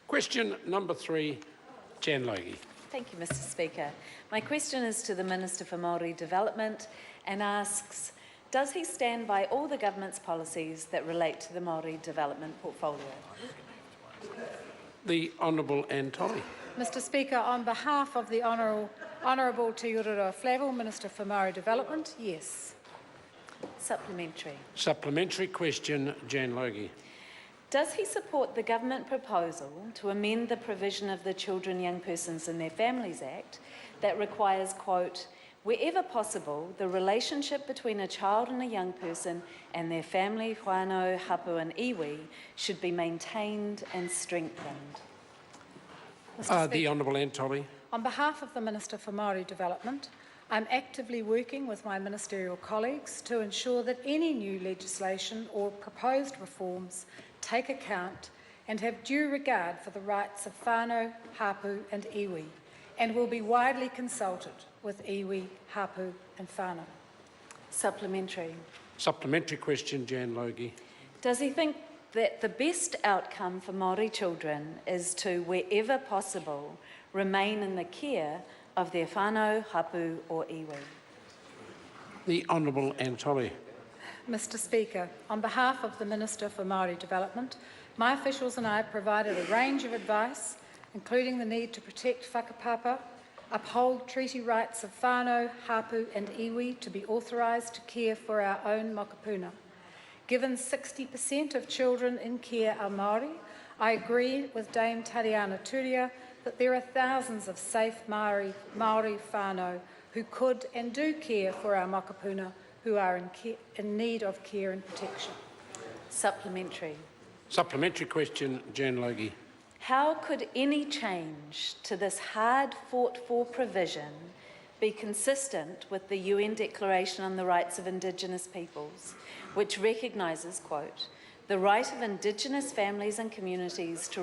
Question number 3, Jan Logie. Thank you, Mr Speaker. My question is to the Minister for Māori Development and asks, does he stand by all the government's policies that relate to the Māori Development portfolio? The Honourable Anne Tolley. Mr Speaker, on behalf of the Honourable Te Urura Flavel, Minister for Māori Development, yes. Supplementary. Supplementary question, Jan Logie. Does he support the government proposal to amend the provision of the Children, Young Persons and Their Families Act that requires, quote, wherever possible, the relationship between a child and a young person and their family, whānau, hapu and iwi should be maintained and strengthened? The Honourable Anne Tolley. On behalf of the Minister for Māori Development, I'm actively working with my ministerial colleagues to ensure that any new legislation or proposed reforms take account and have due regard for the rights of whānau, hapu and iwi, and will be widely consulted with iwi, hapu and whānau. Supplementary. Supplementary question, Jan Logie. Does he think that the best outcome for Māori children is to, wherever possible, remain in the care of their whānau, hapu or iwi? The Honourable Anne Tolley. Mr Speaker, on behalf of the Minister for Māori Development, my officials and I provided a range of advice, including the need to protect whakapapa, uphold treaty rights of whānau, hapu and iwi to be authorised to care for our own mokopuna. Given 60% of children in care are Māori, I agree with Dame Tariana Turia that there are thousands of safe Māori whānau who could and do care for our mokopuna who are in need of care and protection. Supplementary. Supplementary question, Jan Logie. How could any change to this hard-fought-for provision be consistent with the UN Declaration on the Rights of Indigenous Peoples, which recognises, quote, the right of Indigenous families and communities to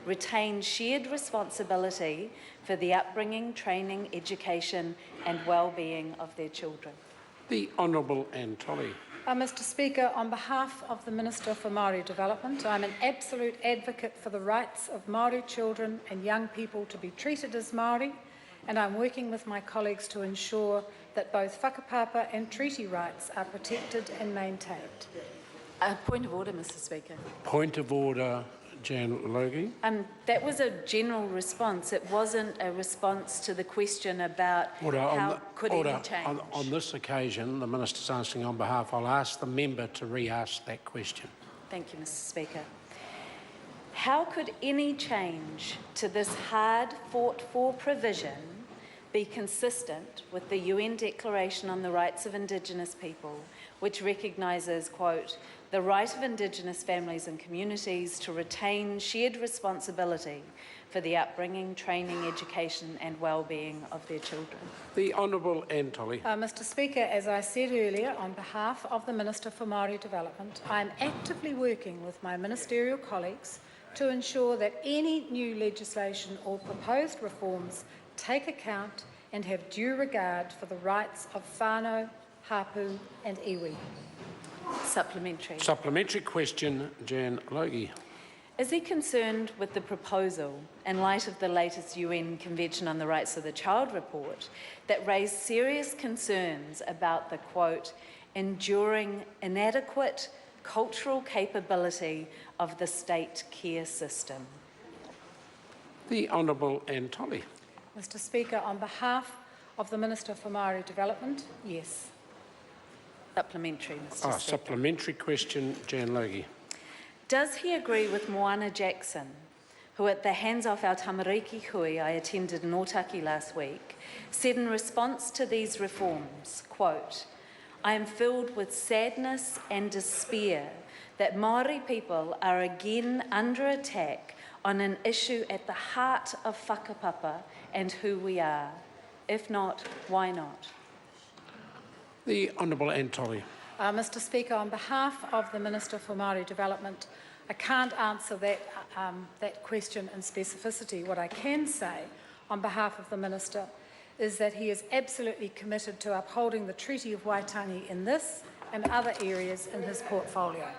retain shared responsibility for the upbringing, training, education and well-being of their children? The Honourable Anne Tolley. Mr Speaker, on behalf of the Minister for Māori Development, I'm an absolute advocate for the rights of Māori children and young people to be treated as Māori, and I'm working with my colleagues to ensure that both whakapapa and treaty rights are protected and maintained. Point of order, Mr Speaker. Point of order, Jan Logie. That was a general response. It wasn't a response to the question about how could any change. On this occasion, the Minister's answering on behalf. I'll ask the member to re-ask that question. Thank you, Mr Speaker. How could any change to this hard-fought-for provision be consistent with the UN Declaration on the Rights of Indigenous People, which recognises, quote, the right of Indigenous families and communities to retain shared responsibility for the upbringing, training, education and well-being of their children? The Honourable Anne Tolley. Mr Speaker, as I said earlier, on behalf of the Minister for Māori Development, I am actively working with my ministerial colleagues to ensure that any new legislation or proposed reforms take account and have due regard for the rights of whānau, hapu and iwi. Supplementary. Supplementary question, Jan Logie. Is he concerned with the proposal, in light of the latest UN Convention on the Rights of the Child report, that raised serious concerns about the, quote, enduring inadequate cultural capability of the state care system? The Honourable Anne Tolley. Mr Speaker, on behalf of the Minister for Māori Development, yes. Supplementary, Mr Speaker. Supplementary question, Jan Logie. Does he agree with Moana Jackson, who at the Hands Off Our Tamariki Hui I attended in Otaki last week, said in response to these reforms, quote, I am filled with sadness and despair that Māori people are again under attack on an issue at the heart of whakapapa and who we are. If not, why not? The Honourable Anne Tolley. Mr Speaker, on behalf of the Minister for Māori Development, I can't answer that question in specificity. What I can say on behalf of the Minister is that he is absolutely committed to upholding the Treaty of Waitangi in this and other areas in his portfolio.